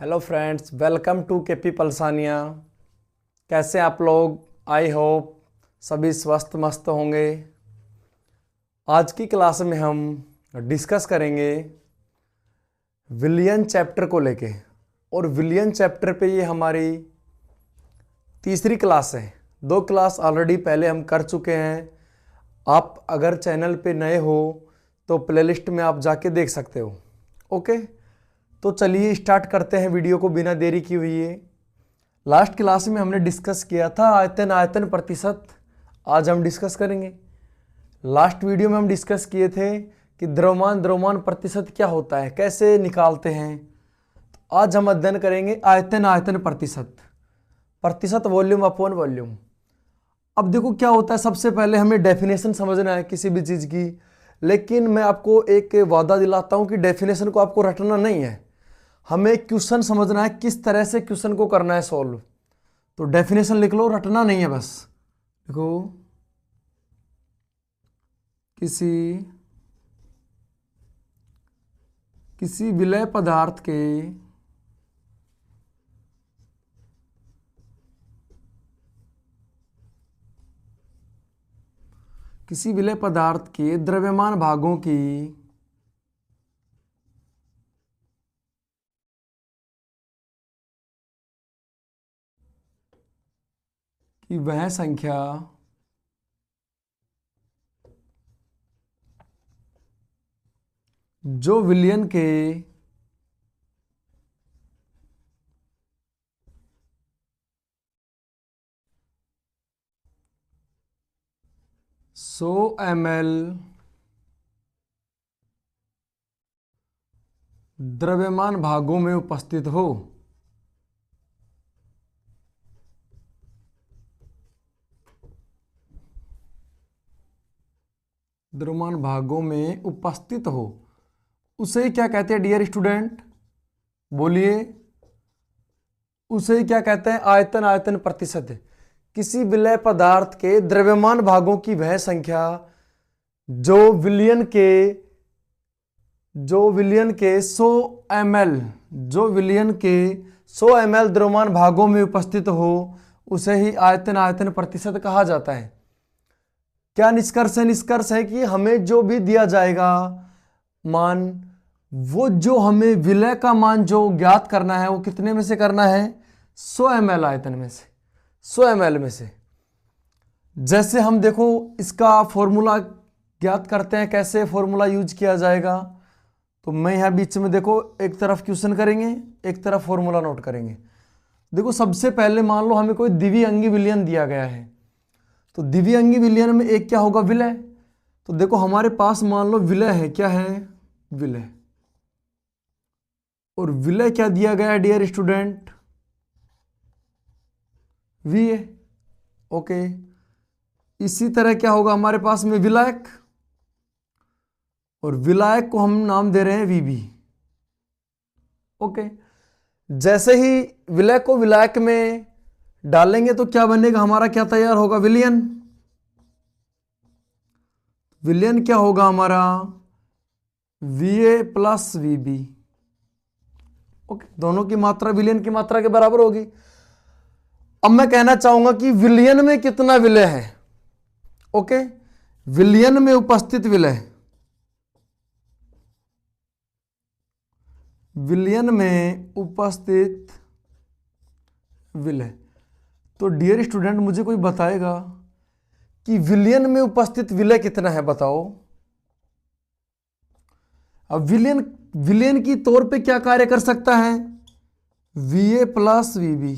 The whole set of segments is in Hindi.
Hello friends, welcome to KP Palsania. कैसे आप लोग? आई होप सभी स्वस्थ मस्त होंगे। आज की क्लास में हम डिस्कस करेंगे विलियन चैप्टर को लेके। और विलियन चैप्टर पे ये हमारी तीसरी क्लास है। 2 क्लास ऑलरेडी पहले हम कर चुके हैं। आप अगर चैनल पे नए हो तो प्लेलिस्ट में आप जाके देख सकते हो। ओके, तो चलिए स्टार्ट करते हैं वीडियो को बिना देरी की हुई है। लास्ट क्लास में हमने डिस्कस किया था आयतन आयतन प्रतिशत। आज हम डिस्कस करेंगे। लास्ट वीडियो में हम डिस्कस किए थे कि द्रव्यमान द्रव्यमान प्रतिशत क्या होता है, कैसे निकालते हैं। तो आज हम अध्ययन करेंगे आयतन आयतन प्रतिशत, प्रतिशत वॉल्यूम अपॉन वॉल्यूम। अब देखो क्या होता है, सबसे पहले हमें डेफिनेशन समझना है किसी भी चीज़ की। लेकिन मैं आपको एक वादा दिलाता हूं कि डेफिनेशन को आपको रटना नहीं है, हमें क्वेश्चन समझना है, किस तरह से क्वेश्चन को करना है सॉल्व। तो डेफिनेशन लिख लो, रटना नहीं है बस। देखो, किसी विलय पदार्थ के द्रव्यमान भागों की वह संख्या जो विलयन के सौ ml द्रव्यमान भागों में उपस्थित हो। द्रव्यमान भागों में उपस्थित हो, उसे क्या कहते हैं डियर स्टूडेंट? बोलिए, उसे क्या कहते हैं? आयतन आयतन प्रतिशत। किसी विलय पदार्थ के द्रव्यमान भागों की वह संख्या जो विलयन के 100 ml द्रव्यमान भागों में उपस्थित हो, उसे ही आयतन आयतन प्रतिशत कहा जाता है। क्या निष्कर्ष है? निष्कर्ष है कि हमें जो भी दिया जाएगा मान, वो जो हमें विलय का मान जो ज्ञात करना है वो कितने में से करना है? 100 ml आयतन में से, 100 ml में से। जैसे हम देखो इसका फॉर्मूला ज्ञात करते हैं, कैसे फॉर्मूला यूज किया जाएगा। तो मैं यहाँ बीच में देखो, एक तरफ क्वेश्चन करेंगे, एक तरफ फॉर्मूला नोट करेंगे। देखो सबसे पहले मान लो हमें कोई द्विअंगी विलयन दिया गया है। तो द्विअंगी विलयन में एक क्या होगा? विलय। तो देखो हमारे पास मान लो विलय है, क्या है? विलय। और विलय क्या दिया गया है डियर स्टूडेंट? वी ए। ओके, इसी तरह क्या होगा हमारे पास में? विलायक। और विलायक को हम नाम दे रहे हैं वीबी। ओके, जैसे ही विलय को विलायक में डालेंगे तो क्या बनेगा हमारा? क्या तैयार होगा? विलयन। विलयन क्या होगा हमारा? वीए प्लस वीबी। ओके, दोनों की मात्रा विलयन की मात्रा के बराबर होगी। अब मैं कहना चाहूंगा कि विलयन में कितना विलय है। ओके, विलयन में उपस्थित विलय, विलयन में उपस्थित विलय। तो डियर स्टूडेंट मुझे कोई बताएगा कि विलयन में उपस्थित विलय कितना है? बताओ। अब विलयन की तौर पे क्या कार्य कर सकता है? वीए प्लस वीबी।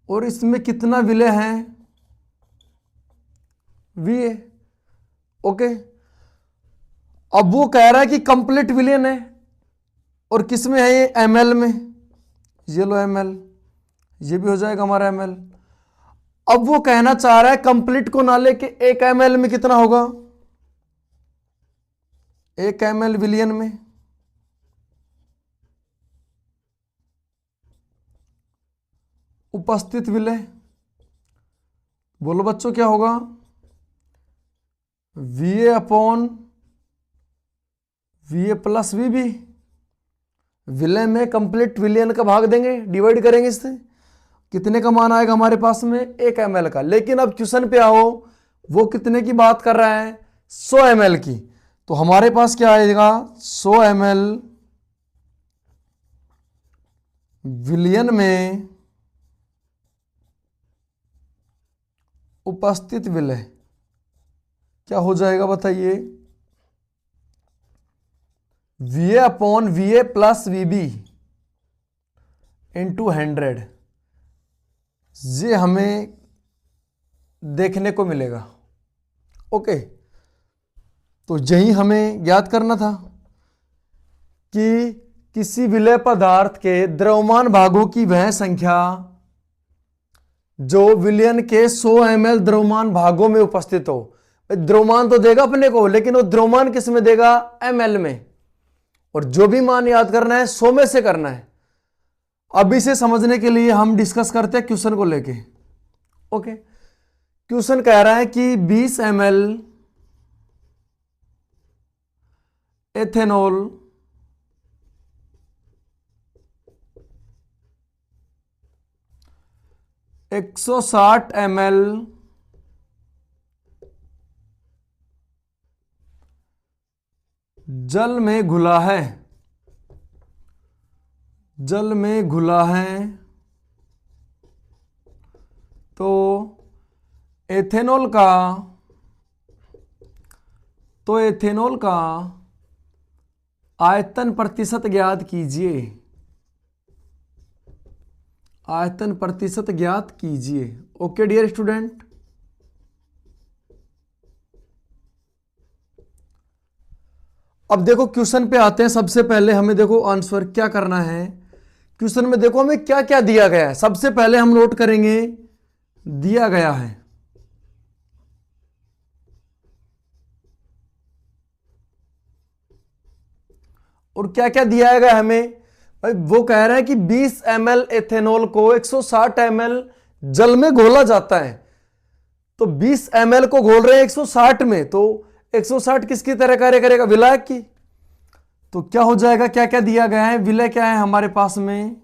और इसमें कितना विलय है? वीए। ओके, अब वो कह रहा है कि कंप्लीट विलयन है। और किस में है ये? एमएल में। ये लो एमएल, ये भी हो जाएगा हमारा एमएल। अब वो कहना चाह रहा है कंप्लीट को ना लेके 1 ml में कितना होगा? 1 ml विलयन में। उपस्थित विलय, बोलो बच्चों क्या होगा? वीए अपॉन वीए प्लस वीबी। विलय में कंप्लीट विलियन का भाग देंगे, डिवाइड करेंगे इससे, कितने का मान आएगा हमारे पास में 1 ml का। लेकिन अब क्वेश्चन पे आओ, वो कितने की बात कर रहा है 100 ml की, तो हमारे पास क्या आएगा 100 ml विलियन में उपस्थित विलय क्या हो जाएगा बताइए, VA upon VA plus VB into 100, ये हमें देखने को मिलेगा। ओके, तो यही हमें याद करना था कि किसी विलय पदार्थ के द्रव्यमान भागों की वह संख्या जो विलयन के 100 ml द्रव्यमान भागों में उपस्थित हो। द्रव्यमान तो देगा अपने को, लेकिन वो द्रव्यमान किस में देगा, ml में, और जो भी मान याद करना है 100 में से करना है। अब इसे समझने के लिए हम डिस्कस करते हैं क्वेश्चन को लेके। ओके, क्वेश्चन कह रहा है कि 20 ml एथेनॉल एक 160 ml जल में घुला है, जल में घुला है, तो एथेनॉल का आयतन प्रतिशत ज्ञात कीजिए, आयतन प्रतिशत ज्ञात कीजिए। ओके डियर स्टूडेंट, अब देखो क्वेश्चन पे आते हैं। सबसे पहले हमें देखो आंसर क्या करना है। क्वेश्चन में देखो हमें क्या क्या दिया गया है, सबसे पहले हम नोट करेंगे दिया गया है, और क्या क्या दिया गया हमें भाई। वो कह रहा है कि 20 ml एथेनॉल को 160 ml जल में घोला जाता है, तो 20 ml को घोल रहे हैं 160 में, तो 160 किसकी तरह कार्य करेगा, विलायक की। तो क्या हो जाएगा, क्या क्या दिया गया है, विलय क्या है हमारे पास में,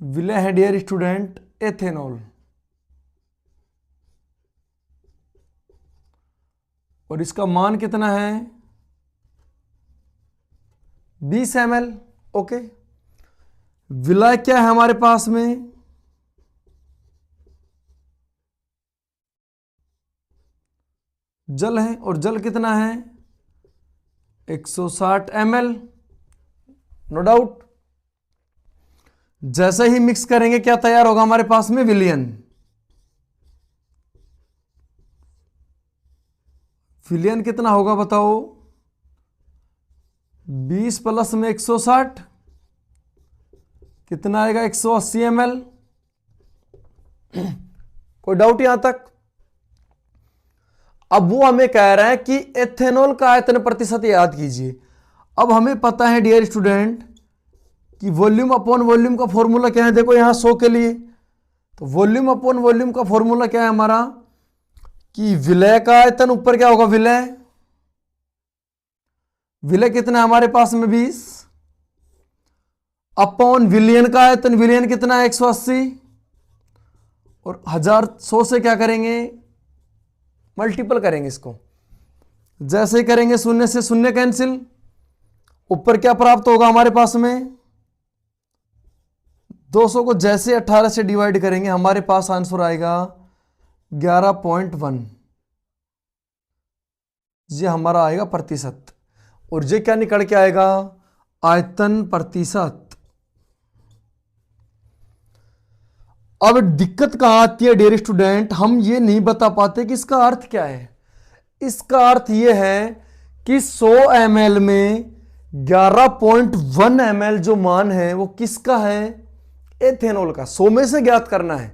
विलय है डियर स्टूडेंट एथेनॉल, और इसका मान कितना है 20 ml। ओके, विलय क्या है हमारे पास में, जल है, और जल कितना है 160 ml, नो डाउट। जैसे ही मिक्स करेंगे क्या तैयार होगा हमारे पास में, विलियन। विलियन कितना होगा बताओ, 20 प्लस में 160 कितना आएगा 180 ml। कोई डाउट यहां तक। अब वो हमें कह रहा है कि एथेनॉल का आयतन प्रतिशत याद कीजिए। अब हमें पता है डियर स्टूडेंट कि वॉल्यूम अपॉन वॉल्यूम का फॉर्मूला क्या है, देखो यहां 100 के लिए, तो वॉल्यूम अपॉन वॉल्यूम का फॉर्मूला क्या है हमारा, कि विलय का आयतन ऊपर क्या होगा, विलय, विलय कितना है हमारे पास में 20, अपॉन विलियन का आयतन, विलियन कितना है 180, और 100 से क्या करेंगे, मल्टीपल करेंगे इसको। जैसे ही करेंगे शून्य से शून्य कैंसिल, ऊपर क्या प्राप्त होगा हमारे पास में, 200 को जैसे 18 से डिवाइड करेंगे हमारे पास आंसर आएगा 11.1, ये हमारा आएगा प्रतिशत, और ये क्या निकल के आएगा, आयतन प्रतिशत। अब दिक्कत कहां आती है डियर स्टूडेंट, हम ये नहीं बता पाते कि इसका अर्थ क्या है। इसका अर्थ ये है कि 100 ml में 11.1 ml जो मान है वो किसका है, एथेनॉल का, 100 में से ज्ञात करना है।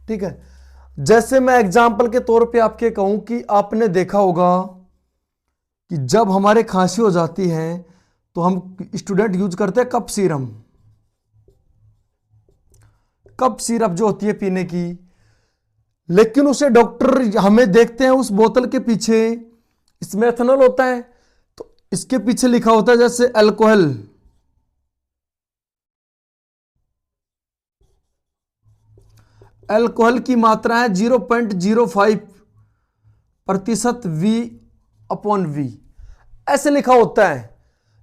ठीक है, जैसे मैं एग्जांपल के तौर पे आपके कहूं कि आपने देखा होगा कि जब हमारे खांसी हो जाती है तो हम स्टूडेंट यूज करते हैं कप सीरम, कप सिरप जो होती है पीने की, लेकिन उसे डॉक्टर हमें देखते हैं उस बोतल के पीछे इसमें एथेनॉल होता है, तो इसके पीछे लिखा होता है जैसे अल्कोहल, अल्कोहल की मात्रा है 0.05% V/V, ऐसे लिखा होता है।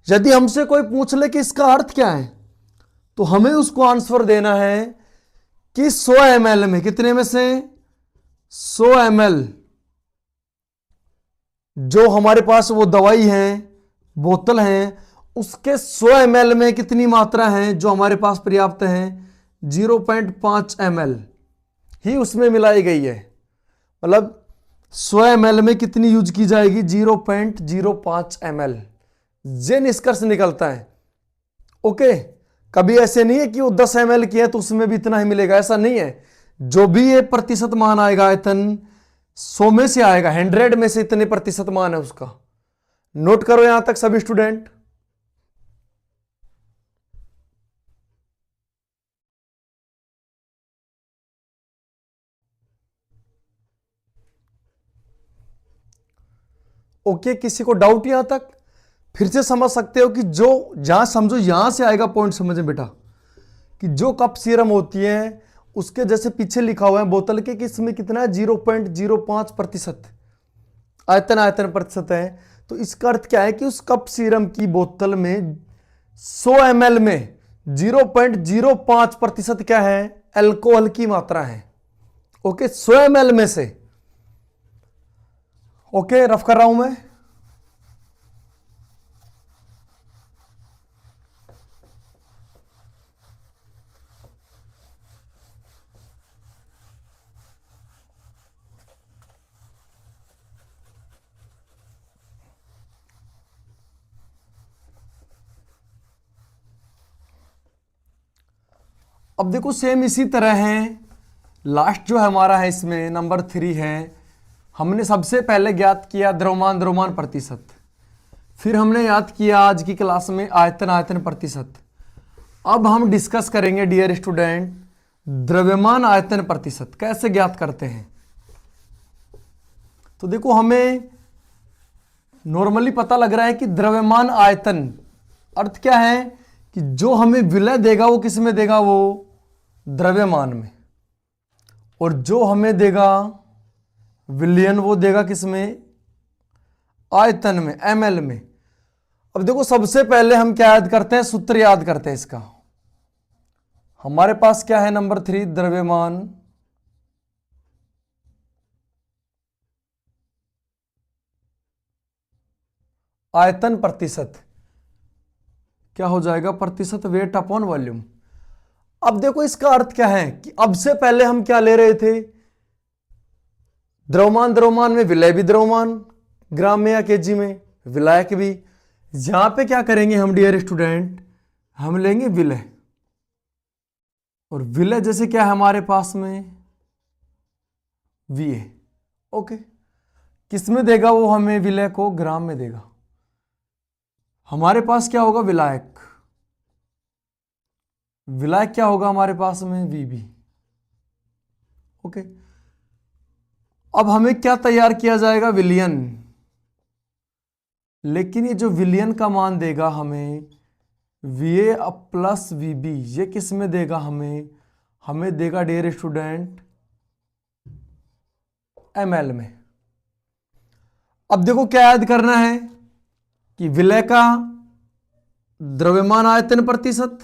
यदि हमसे कोई पूछ ले कि इसका अर्थ क्या है, तो हमें उसको आंसर देना है कि 100 ml में, कितने में से 100 ml जो हमारे पास वो दवाई है, बोतल है, उसके 100 ml में कितनी मात्रा है जो हमारे पास पर्याप्त है, 0.5 ml ही उसमें मिलाई गई है। मतलब 100 ml में कितनी यूज की जाएगी, 0.05 ml। ये निष्कर्ष निकलता है। ओके, कभी ऐसे नहीं है कि वो 10 ml की है तो उसमें भी इतना ही मिलेगा, ऐसा नहीं है। जो भी ये प्रतिशत मान आएगा, आयतन 100 में से आएगा, 100 में से इतने प्रतिशत मान है उसका। नोट करो यहां तक सभी स्टूडेंट। ओके, किसी को डाउट यहां तक? फिर से समझ सकते हो कि जो जहां समझो यहां से आएगा पॉइंट समझे बेटा, कि जो कप सीरम होती है उसके जैसे पीछे लिखा हुआ है बोतल के कि इसमें कितना है, 0.05% आयतन प्रतिशत है। तो इसका अर्थ क्या है कि उस कप सीरम की बोतल में 100 ml में 0.05% क्या है, अल्कोहल की मात्रा है। ओके, 100 ml में से। ओके, रफ कर रहा हूं मैं। अब देखो सेम इसी तरह है, लास्ट जो हमारा है इसमें नंबर 3 है। हमने सबसे पहले ज्ञात किया द्रव्यमान प्रतिशत, फिर हमने याद किया आज की क्लास में आयतन प्रतिशत। अब हम डिस्कस करेंगे डियर स्टूडेंट द्रव्यमान आयतन प्रतिशत कैसे ज्ञात करते हैं। तो देखो हमें नॉर्मली पता लग रहा है कि द्रव्यमान आयतन अर्थ क्या है कि जो हमें विलय देगा वो किस में देगा, वो द्रव्यमान में, और जो हमें देगा विलयन वो देगा किस में, आयतन में, ml में। अब देखो सबसे पहले हम क्या याद करते हैं, सूत्र याद करते हैं इसका। हमारे पास क्या है, नंबर 3 द्रव्यमान आयतन प्रतिशत क्या हो जाएगा, प्रतिशत वेट अपॉन वॉल्यूम। अब देखो इसका अर्थ क्या है कि अब से पहले हम क्या ले रहे थे, द्रव्यमान में विलय भी द्रव्यमान, ग्राम में या केजी में, विलायक भी। यहां पे क्या करेंगे हम डियर स्टूडेंट, हम लेंगे विलय, और विलय जैसे क्या है हमारे पास में वीए। ओके, किस में देगा वो हमें, विलय को ग्राम में देगा। हमारे पास क्या होगा, विलायक, विलायक क्या होगा हमारे पास में, वीबी। ओके, अब हमें क्या तैयार किया जाएगा, विलियन। लेकिन ये जो विलियन का मान देगा हमें वीए प्लस वीबी, ये किस में देगा हमें, हमें देगा डियर स्टूडेंट ml में। अब देखो क्या याद करना है कि विलय का द्रव्यमान आयतन प्रतिशत,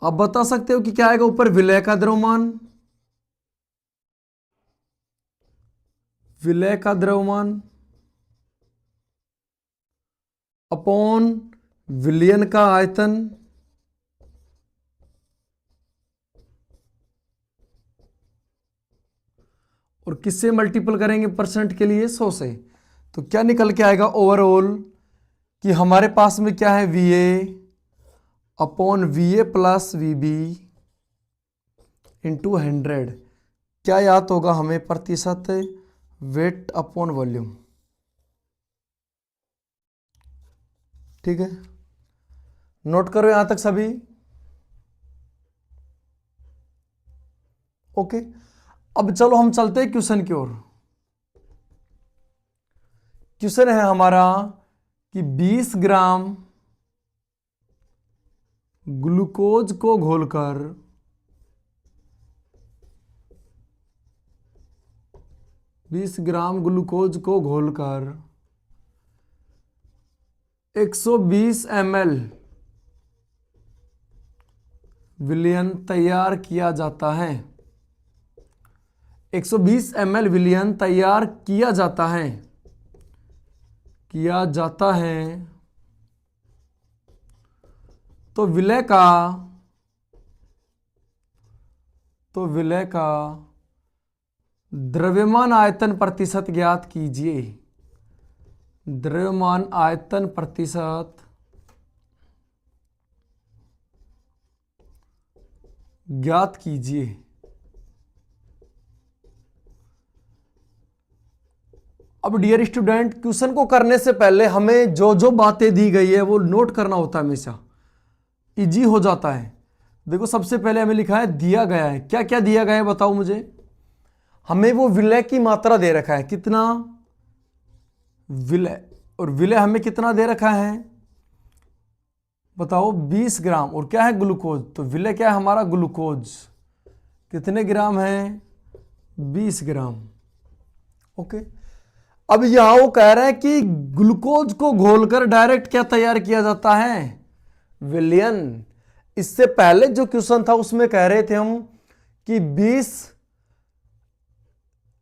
अब बता सकते हो कि क्या आएगा ऊपर, विलय का द्रव्यमान, विलय का द्रव्यमान अपॉन विलयन का आयतन, और किससे मल्टीपल करेंगे परसेंट के लिए, 100 से। तो क्या निकल के आएगा ओवरऑल कि हमारे पास में क्या है, वीए अपॉन वीए प्लस वीबी इंटू 100। क्या याद होगा हमें, प्रतिशत वेट अपॉन वॉल्यूम। ठीक है, नोट करो यहां तक सभी। ओके, अब चलो हम चलते हैं क्वेश्चन की ओर। क्वेश्चन है हमारा कि 20 ग्राम ग्लूकोज को घोलकर 20 ग्राम ग्लूकोज को घोलकर 120 ml विलयन तैयार किया जाता है। 120 ml विलयन तैयार किया जाता है तो विलय का द्रव्यमान आयतन प्रतिशत ज्ञात कीजिए। द्रव्यमान आयतन प्रतिशत ज्ञात कीजिए। अब डियर स्टूडेंट, क्वेश्चन को करने से पहले हमें जो जो बातें दी गई है वो नोट करना होता है, हमेशा इजी हो जाता है। देखो सबसे पहले हमें लिखा है दिया गया है। क्या क्या दिया गया है बताओ मुझे। हमें वो विलय की मात्रा दे रखा है, कितना विलय, और विलय हमें कितना दे रखा है बताओ 20 ग्राम। और क्या है ग्लूकोज, तो विलय क्या है हमारा ग्लूकोज, कितने ग्राम है 20 ग्राम। ओके, अब यहां वो कह रहे हैं कि ग्लूकोज को घोलकर डायरेक्ट क्या तैयार किया जाता है, विलयन। इससे पहले जो क्वेश्चन था उसमें कह रहे थे हम कि 20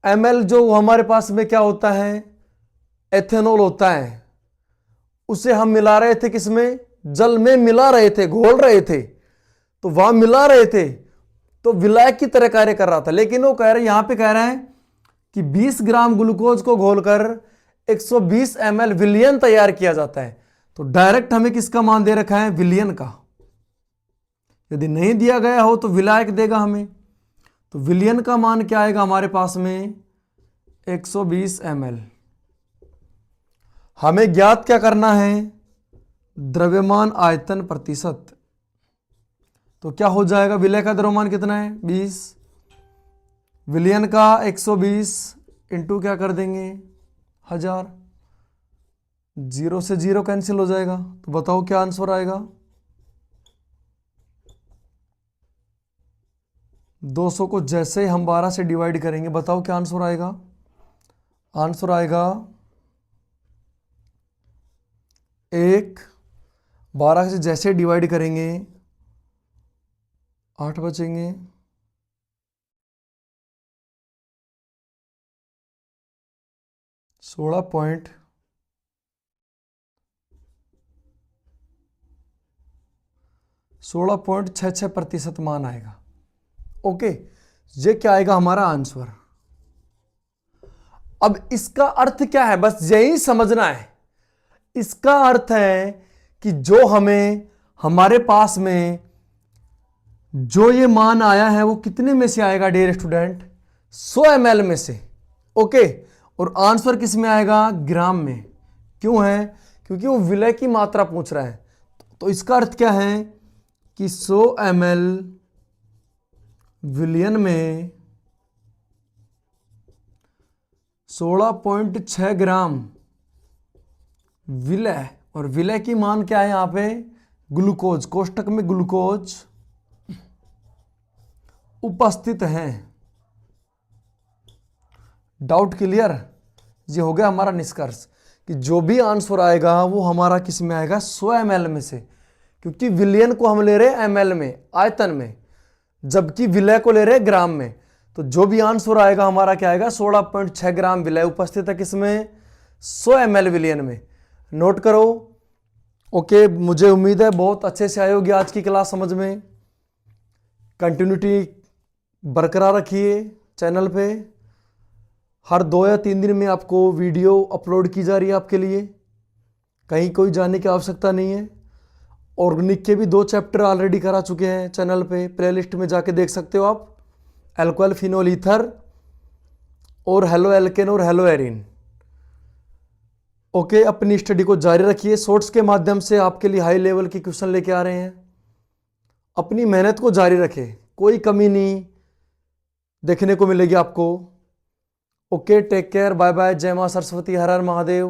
ml जो हमारे पास में क्या होता है, एथेनॉल होता है, उसे हम मिला रहे थे किसमें, जल में मिला रहे थे, घोल रहे थे, तो वहां मिला रहे थे तो विलय की तरह कार्य कर रहा था। लेकिन वो कह रहे यहां पे कह रहे हैं कि 20 ग्राम ग्लूकोज को घोलकर 120 ml विलयन तैयार किया जाता है। तो डायरेक्ट हमें किसका मान दे रखा है, विलयन का। यदि नहीं दिया गया हो तो विलायक देगा हमें। तो विलयन का मान क्या आएगा हमारे पास में 120 ml। हमें ज्ञात क्या करना है, द्रव्यमान आयतन प्रतिशत। तो क्या हो जाएगा, विलय का द्रव्यमान कितना है 20, विलयन का 120 इंटू क्या कर देंगे 1000, 0 से 0 कैंसिल हो जाएगा। तो बताओ क्या आंसर आएगा, 200 को जैसे ही हम 12 से डिवाइड करेंगे बताओ क्या आंसर आएगा। आंसर आएगा 1, 12 से जैसे डिवाइड करेंगे 8 बचेंगे, 16.66% मान आएगा। ओके, ये क्या आएगा हमारा आंसर। अब इसका अर्थ क्या है, बस यही समझना है। इसका अर्थ है कि जो हमें हमारे पास में जो ये मान आया है वो कितने में से आएगा डियर स्टूडेंट, 100 ml में से। ओके, और आंसर किस में आएगा, ग्राम में। क्यों है, क्योंकि वो विलय की मात्रा पूछ रहा है। तो इसका अर्थ क्या है कि 100 ml विलयन में 16.6 ग्राम विलय, और विलय की मान क्या है यहां पे, ग्लूकोज, कोष्टक में ग्लूकोज उपस्थित है। Doubt clear. ये हो गया हमारा निष्कर्ष कि जो भी आंसर आएगा वो हमारा किस में आएगा, 100 ml में से, क्योंकि विलयन को हम ले रहे हैं ml में, आयतन में, जबकि विलय को ले रहे हैं ग्राम में। तो जो भी आंसर आएगा हमारा क्या आएगा, 16.6 ग्राम विलय उपस्थित है किसमें, 100 ml विलयन में। नोट करो। ओके, मुझे उम्मीद है बहुत अच्छे से आए होगी आज की क्लास समझ में। कंटिन्यूटी बरकरार रखिए चैनल पे। हर 2 या 3 दिन में आपको वीडियो अपलोड की जा रही है आपके लिए, कहीं कोई जाने की आवश्यकता नहीं है। ऑर्गेनिक के भी 2 चैप्टर ऑलरेडी करा चुके हैं चैनल पे, प्लेलिस्ट में जाके देख सकते हो आप, एल्कोहल फिनोल ईथर और हेलो एल्केन और हेलो एरिन। ओके, अपनी स्टडी को जारी रखिए। शॉर्ट्स के माध्यम से आपके लिए हाई लेवल के क्वेश्चन लेके आ रहे हैं। अपनी मेहनत को जारी रखें, कोई कमी नहीं देखने को मिलेगी आपको। Okay, take care, bye bye, जय माँ सरस्वती, हर हर महादेव।